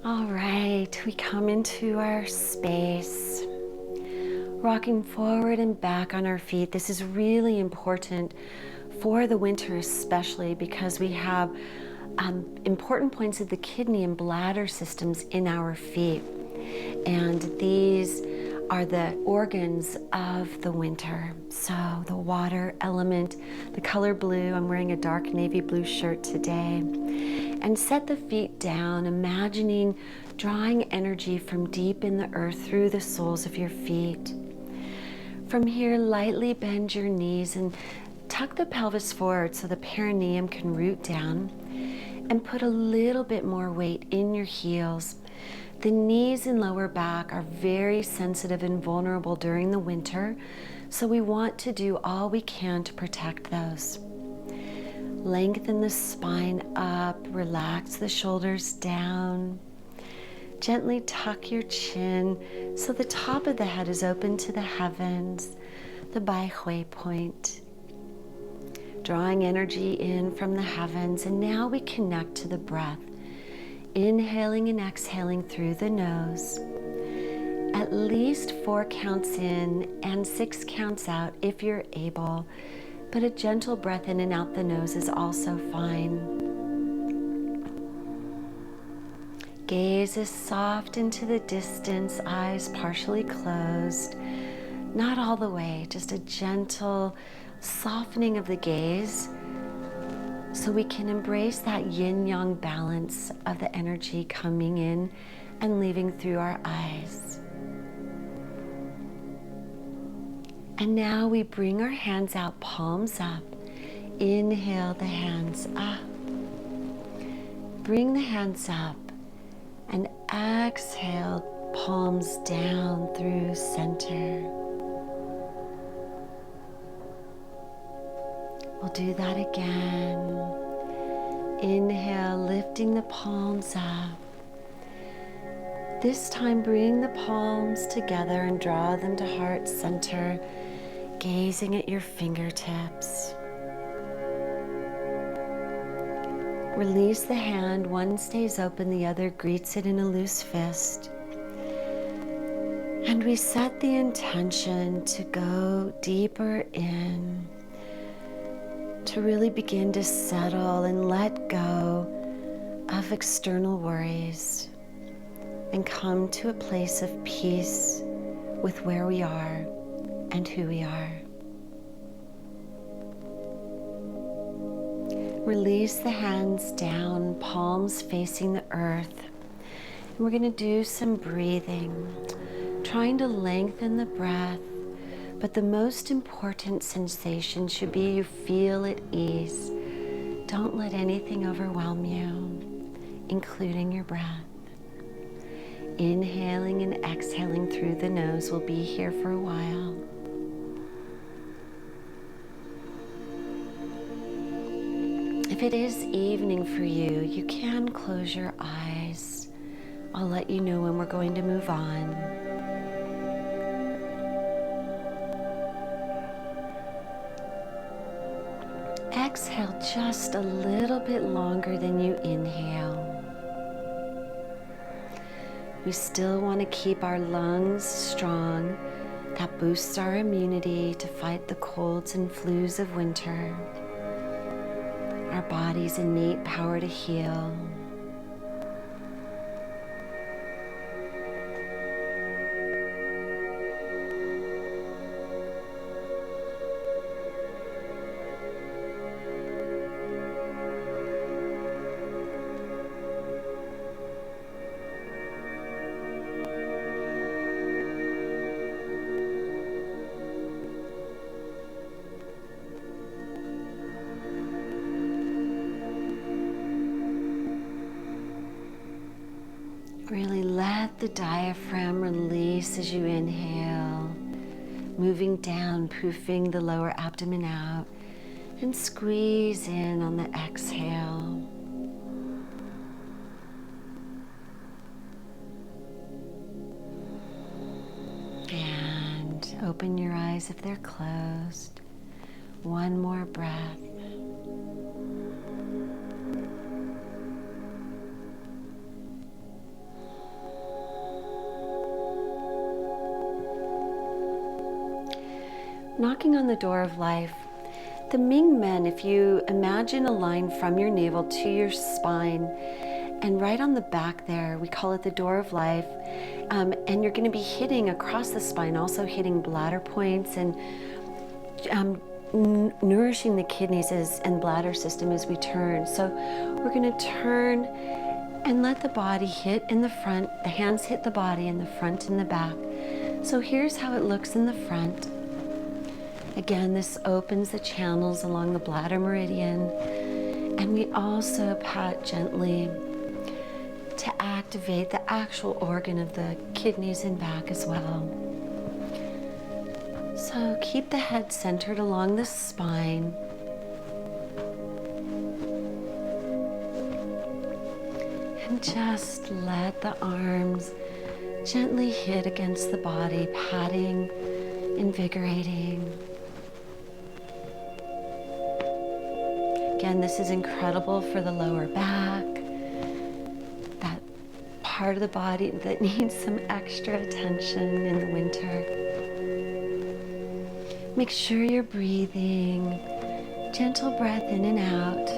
All right, we come into our space, rocking forward and back on our feet. This is really important for the winter, especially because we have important points of the kidney and bladder systems in our feet. And these are the organs of the winter. So the water element, the color blue, I'm wearing a dark navy blue shirt today. And set the feet down, imagining drawing energy from deep in the earth through the soles of your feet. From here, lightly bend your knees and tuck the pelvis forward so the perineum can root down, and put a little bit more weight in your heels. The knees and lower back are very sensitive and vulnerable during the winter, so we want to do all we can to protect those. Lengthen the spine up, relax the shoulders down. Gently tuck your chin so the top of the head is open to the heavens, the Bai Hui point. Drawing energy in from the heavens, and now we connect to the breath. Inhaling and exhaling through the nose. At least 4 counts in and 6 counts out if you're able. But a gentle breath in and out the nose is also fine. Gaze is soft into the distance, eyes partially closed. Not all the way, just a gentle softening of the gaze so we can embrace that yin-yang balance of the energy coming in and leaving through our eyes. And now we bring our hands out, palms up. Inhale the hands up. Bring the hands up. And exhale, palms down through center. We'll do that again. Inhale, lifting the palms up. This time, bring the palms together and draw them to heart center, gazing at your fingertips. Release the hand, one stays open, the other greets it in a loose fist. And we set the intention to go deeper in, to really begin to settle and let go of external worries and come to a place of peace with where we are and who we are. Release the hands down, palms facing the earth. And we're going to do some breathing, trying to lengthen the breath, but the most important sensation should be you feel at ease. Don't let anything overwhelm you, including your breath. Inhaling and exhaling through the nose. We'll be here for a while. If it is evening for you, you can close your eyes. I'll let you know when we're going to move on. Exhale just a little bit longer than you inhale. We still want to keep our lungs strong. That boosts our immunity to fight the colds and flus of winter. Our body's innate power to heal. Really let the diaphragm release as you inhale, moving down, poofing the lower abdomen out, and squeeze in on the exhale. And open your eyes if they're closed. One more breath. knocking on the door of life. The Ming Men, if you imagine a line from your navel to your spine, and right on the back there, we call it the door of life, and you're going to be hitting across the spine, also hitting bladder points and nourishing the kidneys and bladder system as we turn. So we're going to turn and let the body hit in the front, the hands hit the body in the front and the back. So here's how it looks in the front. Again, this opens the channels along the bladder meridian, and we also pat gently to activate the actual organ of the kidneys and back as well. So keep the head centered along the spine. And just let the arms gently hit against the body, patting, invigorating. Again, this is incredible for the lower back, that part of the body that needs some extra attention in the winter. Make sure you're breathing, gentle breath in and out.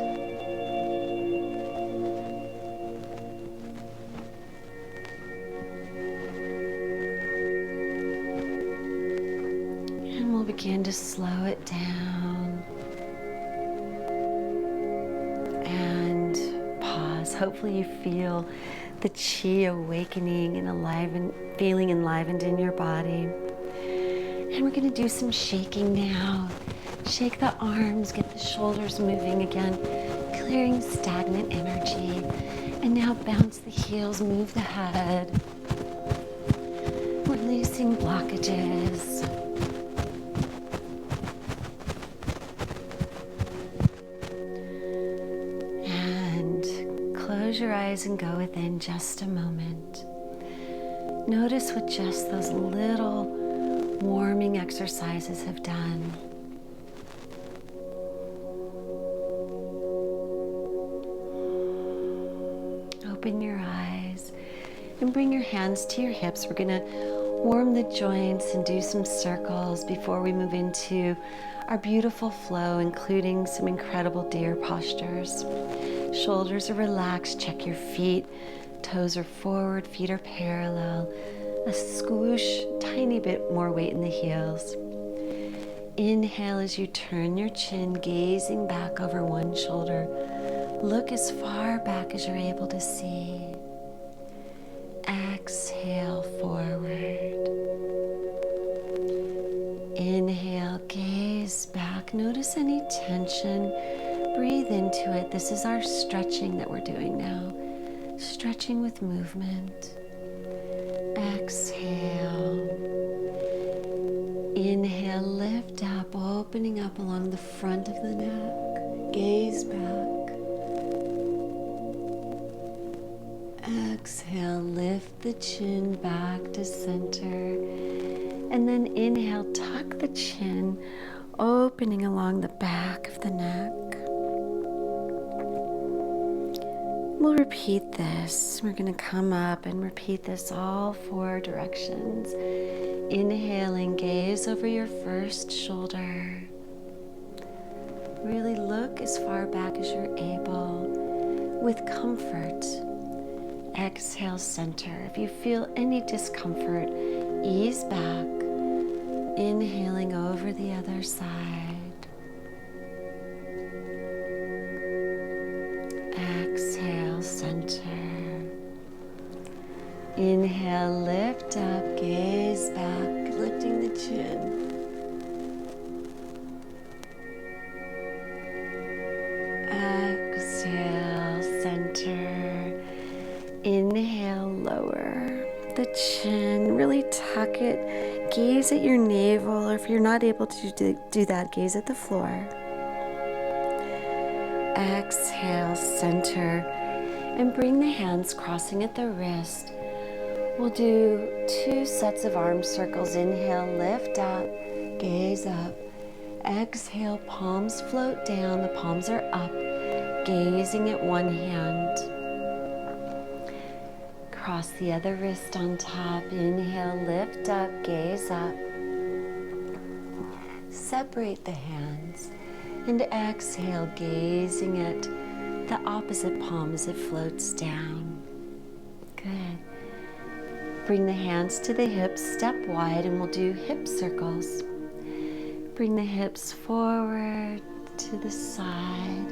And we'll begin to slow it down. And pause. Hopefully you feel the chi awakening and feeling enlivened in your body. And we're going to do some shaking now. Shake the arms, get the shoulders moving again, clearing stagnant energy. And now bounce the heels, move the head. Releasing blockages. And close your eyes and go within just a moment. Notice what just those little warming exercises have done. Open your eyes and bring your hands to your hips. We're going to warm the joints and do some circles before we move into our beautiful flow, including some incredible deer postures. Shoulders are relaxed. Check your feet. Toes are forward, feet are parallel. A swoosh, tiny bit more weight in the heels. Inhale as you turn your chin, gazing back over one shoulder. Look as far back as you're able to see. Exhale forward. Inhale, gaze back. Notice any tension. Breathe into it. This is our stretching that we're doing now. Stretching with movement. Exhale. Inhale, lift up, opening up along the front of the neck. Gaze back. Exhale, lift the chin back to center. And then inhale, tuck the chin, opening along the back of the neck. We'll repeat this. We're going to come up and repeat this all 4 directions. Inhaling, gaze over your first shoulder. Really look as far back as you're able with comfort. Exhale, center. If you feel any discomfort, ease back. Inhaling over the other side. Exhale, center. Inhale, lift up, gaze back, lifting the chin. Exhale, center. Inhale, lower the chin, really tuck it. Gaze at your navel, or if you're not able to do that, gaze at the floor. Exhale, center, and bring the hands crossing at the wrist. We'll do 2 sets of arm circles. Inhale, lift up, gaze up. Exhale, palms float down, the palms are up, gazing at one hand. Cross the other wrist on top. Inhale, lift up, gaze up. separate the hands. And exhale, gazing at the opposite palm as it floats down. Good. Bring the hands to the hips, step wide, and we'll do hip circles. Bring the hips forward to the side,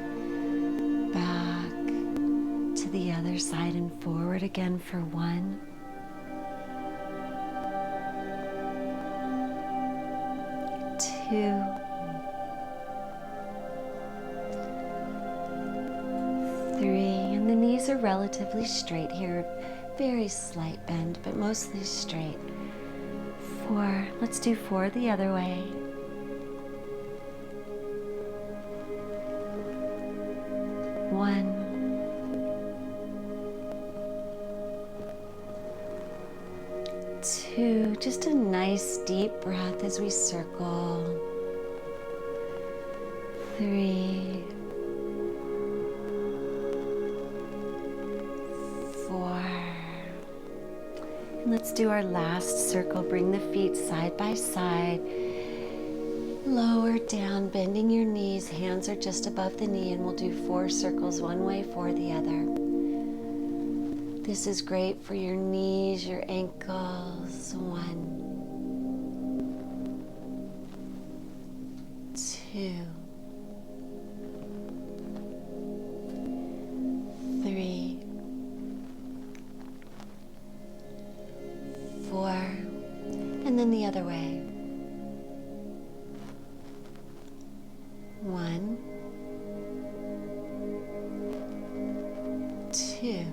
back to the other side, and forward again for 1, 2, 3, and the knees are relatively straight here. Very slight bend, but mostly straight. 4, let's do 4 the other way. 1, 2, just a nice deep breath as we circle. 3, 4. And let's do our last circle. Bring the feet side by side. Lower down, bending your knees. Hands are just above the knee, and we'll do 4 circles one way, 4 the other. This is great for your knees, your ankles. 1, 2, 3, 4, and then the other way. 1, 2,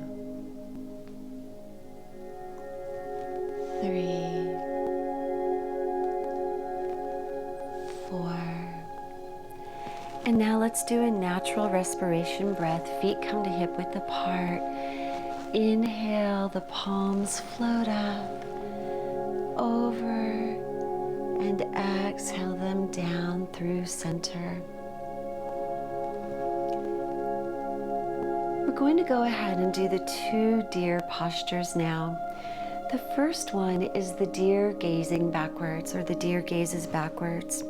3, 4. And now let's do a natural respiration breath. Feet come to hip width apart. Inhale, the palms float up, over, and exhale them down through center. We're going to go ahead and do the 2 deer postures now. The first one is the deer gazing backwards, or the deer gazes backwards.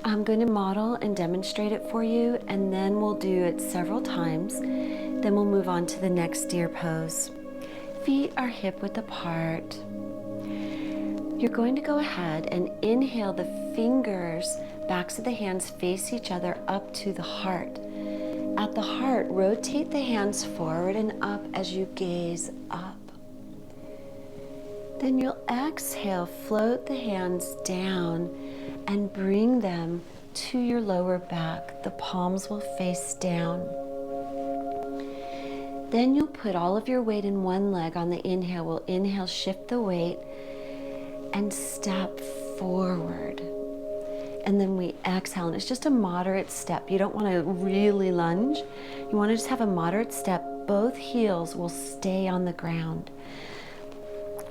I'm going to model and demonstrate it for you, and then we'll do it several times. Then we'll move on to the next deer pose. Feet are hip width apart. You're going to go ahead and inhale, the fingers, backs of the hands face each other up to the heart. At the heart, rotate the hands forward and up as you gaze up. Then you'll exhale, float the hands down and bring them to your lower back. The palms will face down. Then you'll put all of your weight in one leg on the inhale. We'll inhale, shift the weight, and step forward. And then we exhale, and it's just a moderate step. You don't want to really lunge. You want to just have a moderate step. Both heels will stay on the ground.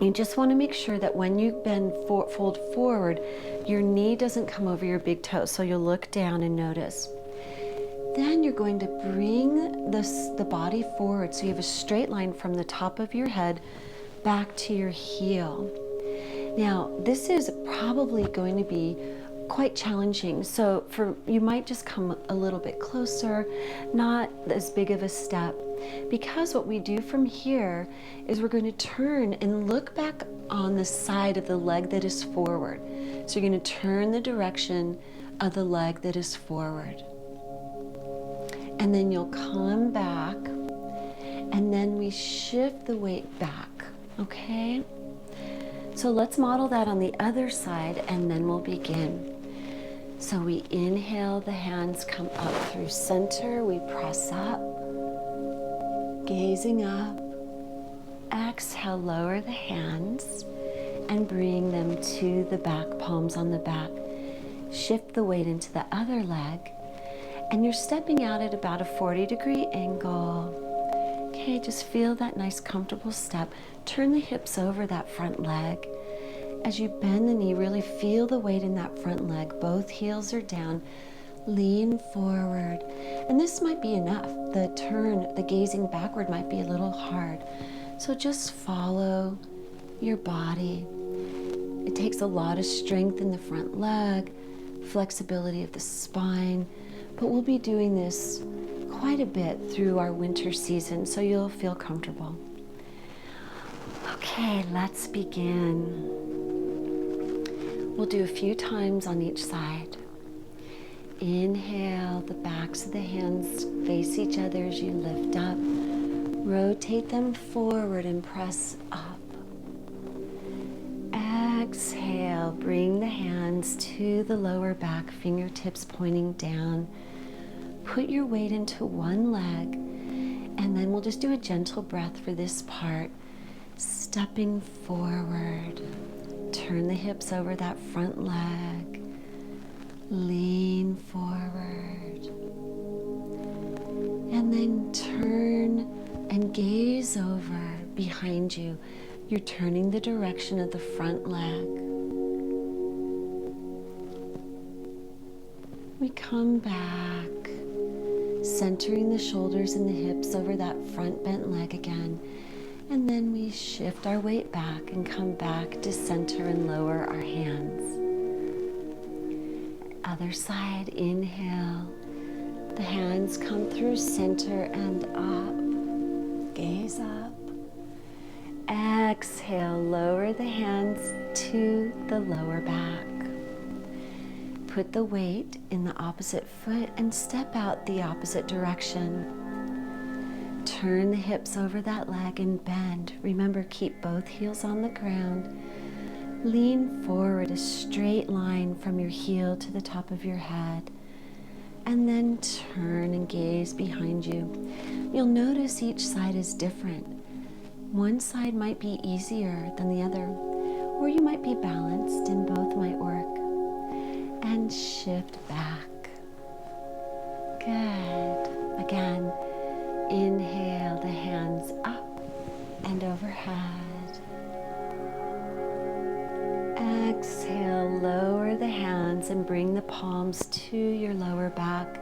You just want to make sure that when you bend fold forward, your knee doesn't come over your big toe, so you'll look down and notice. Then you're going to bring the body forward so you have a straight line from the top of your head back to your heel. Now, this is probably going to be quite challenging, so you might just come a little bit closer, not as big of a step, because what we do from here is we're going to turn and look back on the side of the leg that is forward. So you're going to turn the direction of the leg that is forward. And then you'll come back, and then we shift the weight back, okay? So let's model that on the other side, and then we'll begin. So we inhale, the hands come up through center, we press up, gazing up. Exhale, lower the hands and bring them to the back, palms on the back. Shift the weight into the other leg, and you're stepping out at about a 40-degree angle. Okay, just feel that nice comfortable step. Turn the hips over that front leg. As you bend the knee, really feel the weight in that front leg. Both heels are down. Lean forward. And this might be enough. The turn, the gazing backward might be a little hard. So just follow your body. It takes a lot of strength in the front leg, flexibility of the spine. But we'll be doing this quite a bit through our winter season, so you'll feel comfortable. Okay, let's begin. We'll do a few times on each side. Inhale, the backs of the hands face each other as you lift up. Rotate them forward and press up. Exhale, bring the hands to the lower back, fingertips pointing down. Put your weight into one leg, and then we'll just do a gentle breath for this part. Stepping forward, turn the hips over that front leg, lean forward, and then turn and gaze over behind you. You're turning the direction of the front leg. We come back, centering the shoulders and the hips over that front bent leg again. And then we shift our weight back and come back to center and lower our hands. Other side, inhale. The hands come through center and up. Gaze up. Exhale, lower the hands to the lower back. Put the weight in the opposite foot and step out the opposite direction. Turn the hips over that leg and bend. Remember, keep both heels on the ground. Lean forward a straight line from your heel to the top of your head. And then turn and gaze behind you. You'll notice each side is different. One side might be easier than the other, or you might be balanced and both might work. And shift back. Good. Again. Inhale the hands up and overhead. Exhale, lower the hands and bring the palms to your lower back,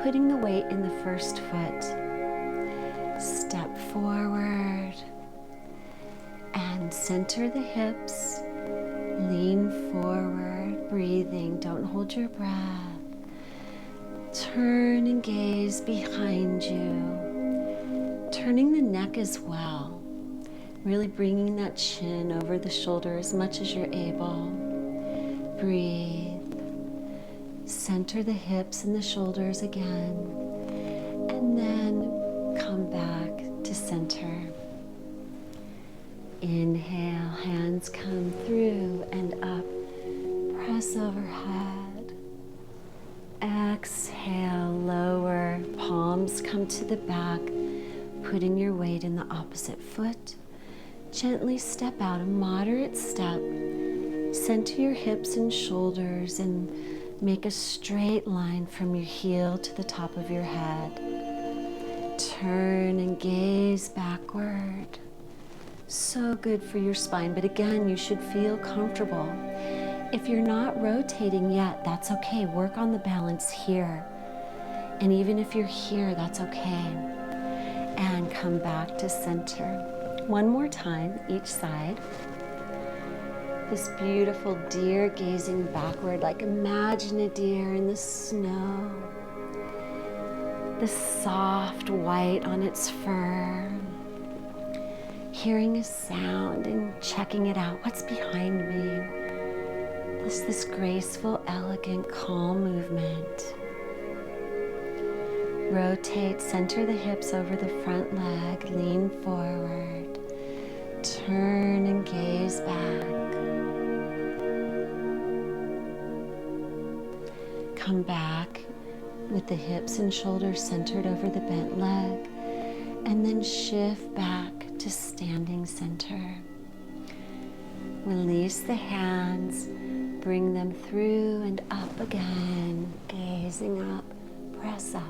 putting the weight in the first foot. Step forward and center the hips. Lean forward, breathing. Don't hold your breath. Turn and gaze behind you. Turning the neck as well. Really bringing that chin over the shoulder as much as you're able. Breathe. Center the hips and the shoulders again. And then come back to center. Inhale, hands come through and up. Press overhead. Exhale, lower. Palms come to the back. Putting your weight in the opposite foot. Gently step out, a moderate step. Center your hips and shoulders and make a straight line from your heel to the top of your head. Turn and gaze backward. So good for your spine, but again, you should feel comfortable. If you're not rotating yet, that's okay. Work on the balance here. And even if you're here, that's okay. And come back to center. One more time, each side. This beautiful deer gazing backward, like imagine a deer in the snow. The soft white on its fur. Hearing a sound and checking it out. What's behind me? This graceful, elegant, calm movement. Rotate, center the hips over the front leg, lean forward. Turn and gaze back. Come back with the hips and shoulders centered over the bent leg, and then shift back to standing center. Release the hands, bring them through and up again, gazing up, press up.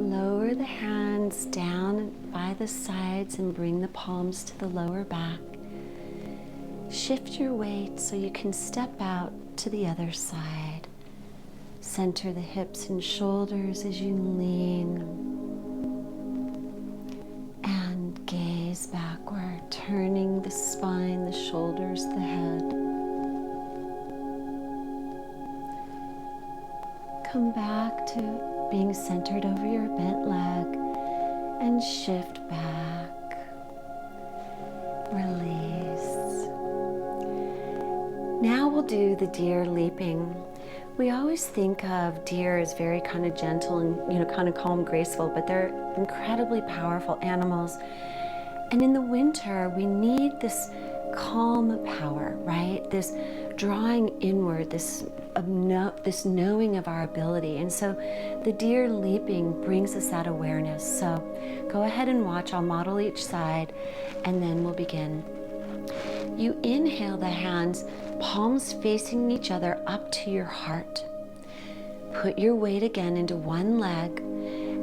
Lower the hands down by the sides and bring the palms to the lower back. Shift your weight so you can step out to the other side. Center the hips and shoulders as you lean. And gaze backward, turning the spine, the shoulders, the head. come back to being centered over your bent leg and shift back. Release. Now we'll do the deer leaping. We always think of deer as very kind of gentle and, kind of calm, graceful, but they're incredibly powerful animals. And in the winter, we need this calm power, right? This drawing inward, this knowing of our ability. And so the deer leaping brings us that awareness. So go ahead and watch. I'll model each side, and then we'll begin. You inhale the hands, palms facing each other up to your heart. Put your weight again into one leg,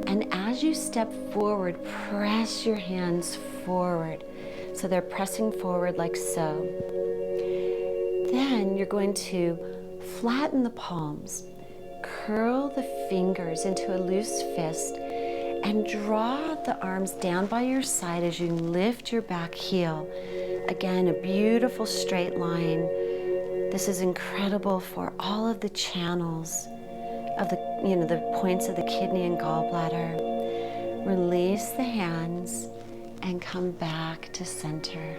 and as you step forward, press your hands forward. So they're pressing forward like so. Then you're going to flatten the palms, curl the fingers into a loose fist, and draw the arms down by your side as you lift your back heel. Again, a beautiful straight line. This is incredible for all of the channels of the points of the kidney and gallbladder. Release the hands and come back to center.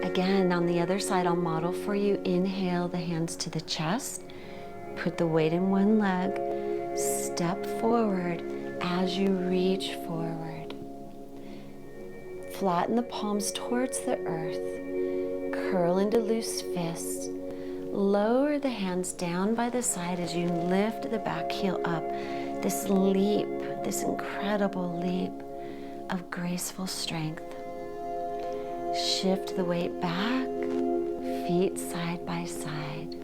Again, on the other side, I'll model for you. Inhale the hands to the chest. Put the weight in one leg. Step forward as you reach forward. Flatten the palms towards the earth. Curl into loose fists. Lower the hands down by the side as you lift the back heel up. This leap, this incredible leap of graceful strength. Shift the weight back, feet side by side.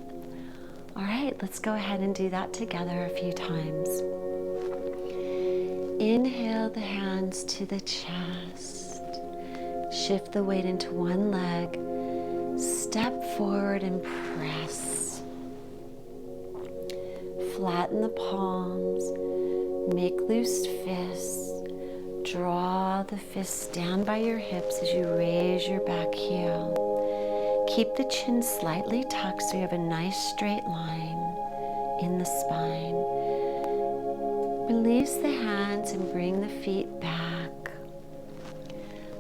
All right, let's go ahead and do that together a few times. Inhale the hands to the chest. Shift the weight into one leg. Step forward and press. Flatten the palms. Make loose fists. Draw the fists down by your hips as you raise your back heel. Keep the chin slightly tucked so you have a nice straight line in the spine. Release the hands and bring the feet back.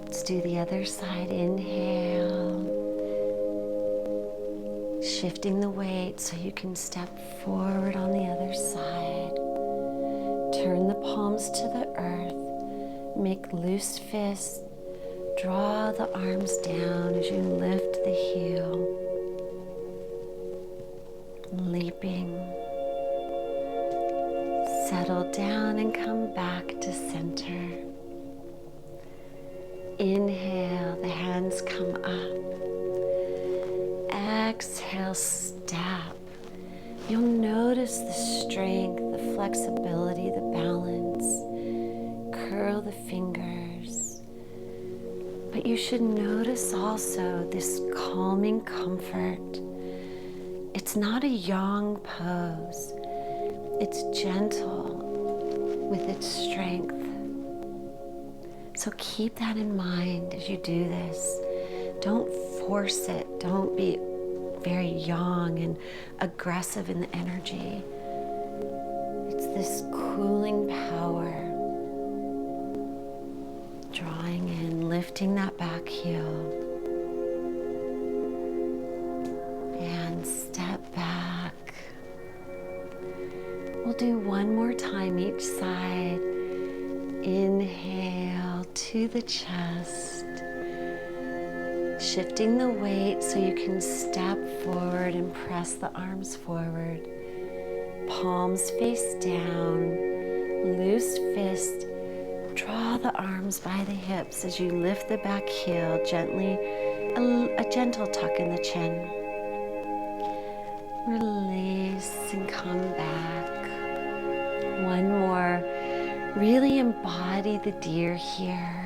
Let's do the other side. Inhale. Shifting the weight so you can step forward on the other side. Turn the palms to the earth. Make loose fists. Draw the arms down as you lift the heel. Leaping. Settle down and come back to center. Inhale, the hands come up. Exhale, step. You'll notice the strength, the flexibility, the balance. Curl the fingers. But you should notice also this calming comfort. It's not a yang pose. It's gentle with its strength. So keep that in mind as you do this. Don't force it. Don't be very yang and aggressive in the energy. It's this cooling power. Drawing in, lifting that back heel. And step back. We'll do one more time each side. Inhale to the chest. Shifting the weight so you can step forward and press the arms forward. Palms face down. Loose fist. Draw the arms by the hips as you lift the back heel gently, a gentle tuck in the chin. Release and come back. One more. Really embody the deer here.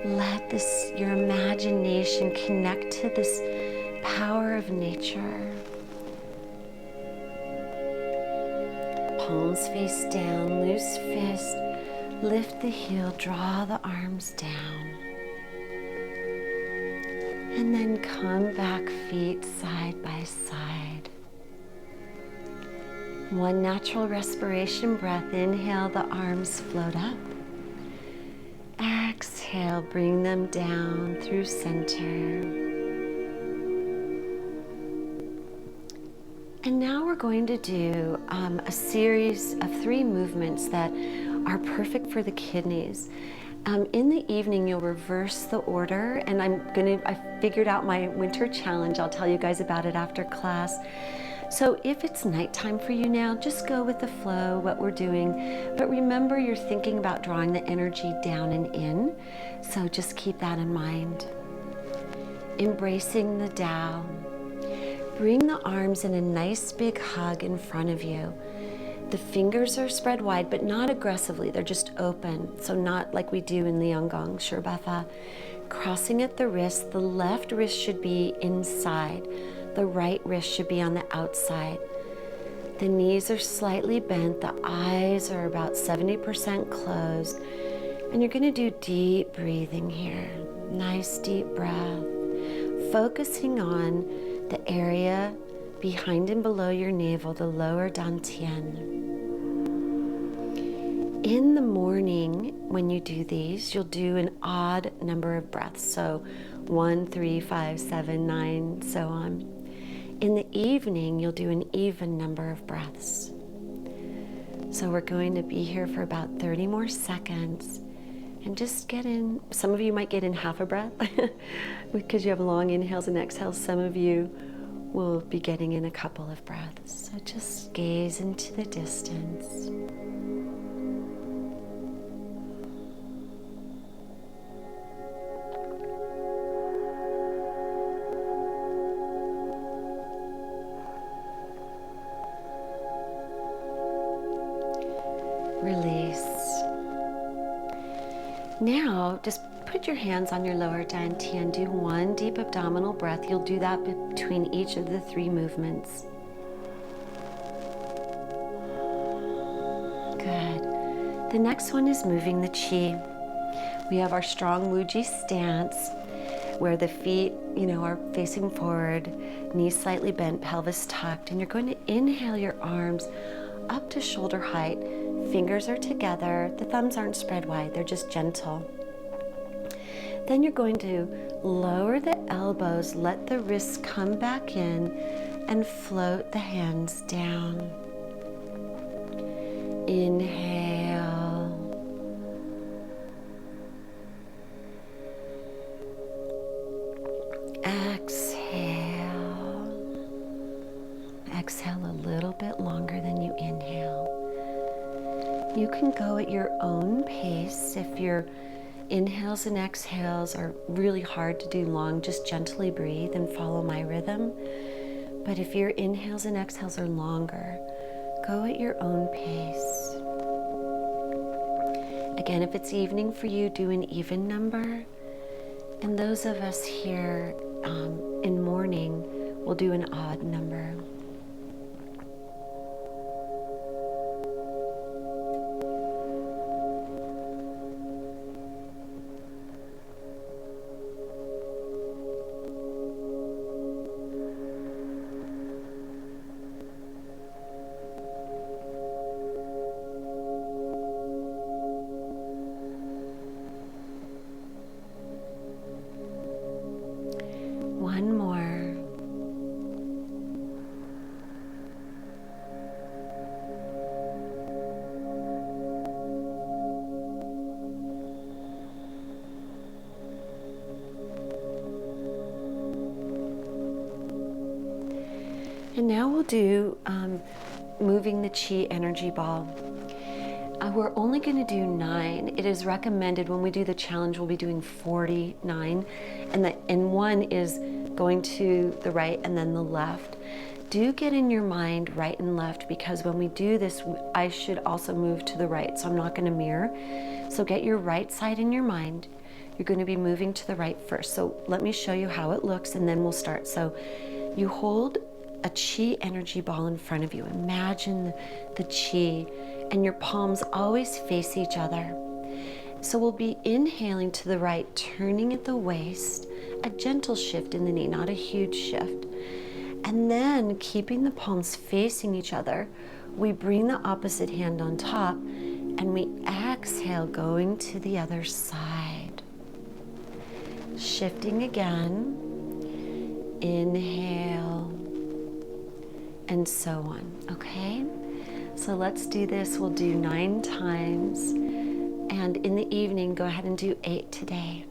Let your imagination connect to this power of nature. Palms face down, loose fist. Lift the heel, draw the arms down. And then come back, feet side by side. One natural respiration breath. Inhale, the arms float up. Exhale, bring them down through center. And now we're going to do a series of 3 movements that are perfect for the kidneys. In the evening, you'll reverse the order, and I figured out my winter challenge. I'll tell you guys about it after class. So if it's nighttime for you now, just go with the flow, what we're doing. But remember, you're thinking about drawing the energy down and in. So just keep that in mind. Embracing the Tao. Bring the arms in a nice big hug in front of you. The fingers are spread wide, but not aggressively. They're just open. So not like we do in the Qigong Flows. Crossing at the wrist, the left wrist should be inside. The right wrist should be on the outside. The knees are slightly bent. The eyes are about 70% closed. And you're going to do deep breathing here. Nice deep breath. Focusing on the area behind and below your navel, the lower dantian. In the morning, when you do these, you'll do an odd number of breaths. So 1, 3, 5, 7, 9, so on. In the evening, you'll do an even number of breaths. So we're going to be here for about 30 more seconds and just get in. Some of you might get in half a breath because you have long inhales and exhales. Some of you will be getting in a couple of breaths. So just gaze into the distance. Release. Now, just put your hands on your lower dantian. Do 1 deep abdominal breath. You'll do that between each of the 3 movements. Good. The next one is moving the Qi. We have our strong Wuji stance, where the feet, are facing forward, knees slightly bent, pelvis tucked, and you're going to inhale your arms up to shoulder height. Fingers are together, the thumbs aren't spread wide, they're just gentle. Then you're going to lower the elbows, let the wrists come back in, and float the hands down. Inhale. Exhale. Exhale a little bit longer than you inhale. You can go at your own pace. If your inhales and exhales are really hard to do long, just gently breathe and follow my rhythm. But if your inhales and exhales are longer, go at your own pace. Again, if it's evening for you, do an even number. And those of us here in morning will do an odd number. One more. And now we'll do moving the Qi energy ball. We're only going to do 9. It is recommended when we do the challenge, we'll be doing 49, and 1 is going to the right and then the left. Do get in your mind right and left, because when we do this, I should also move to the right, so I'm not going to mirror. So get your right side in your mind. You're going to be moving to the right first. So let me show you how it looks, and then we'll start. So you hold a Qi energy ball in front of you. Imagine the Qi, and your palms always face each other. So we'll be inhaling to the right, turning at the waist, a gentle shift in the knee, not a huge shift. And then keeping the palms facing each other, We bring the opposite hand on top and we exhale, going to the other side. Shifting again, inhale, and so on, okay? So let's do this. We'll do 9 times, and in the evening, go ahead and do 8 today.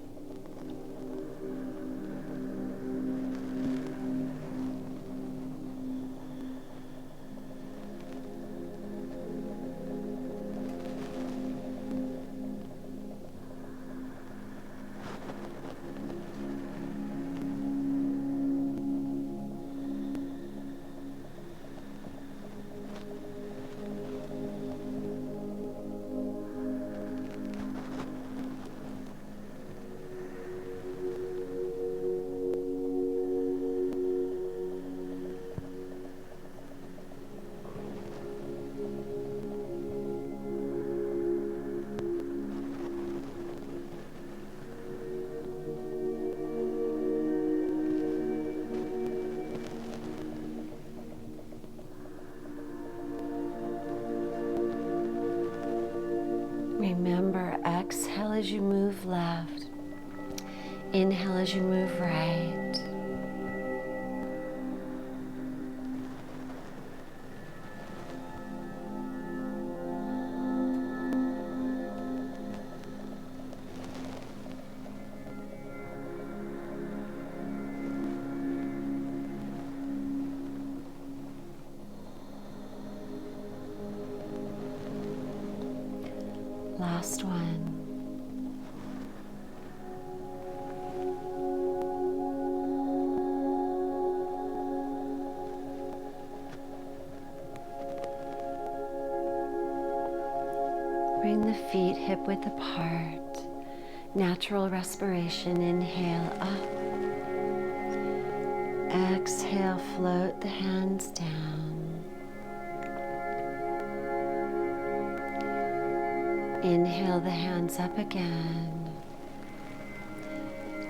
Remember, exhale as you move left. Inhale as you move right. Last one. Bring the feet hip width apart. Natural respiration. Inhale up. Exhale, float the hands down. Inhale the hands up again.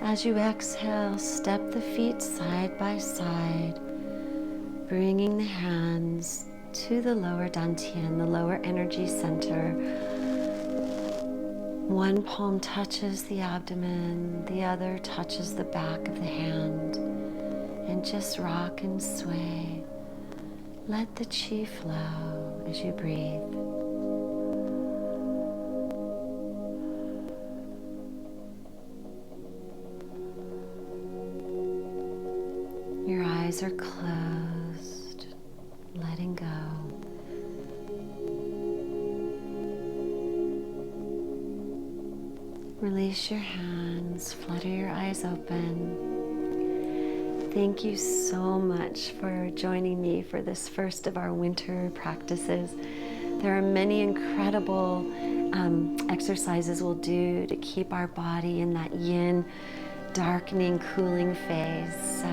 As you exhale, step the feet side by side, bringing the hands to the lower dantian, the lower energy center. One palm touches the abdomen, the other touches the back of the hand, and just rock and sway. Let the chi flow as you breathe. Your eyes are closed, letting go. Release your hands, flutter your eyes open. Thank you so much for joining me for this first of our winter practices. There are many incredible exercises we'll do to keep our body in that yin, darkening, cooling phase. So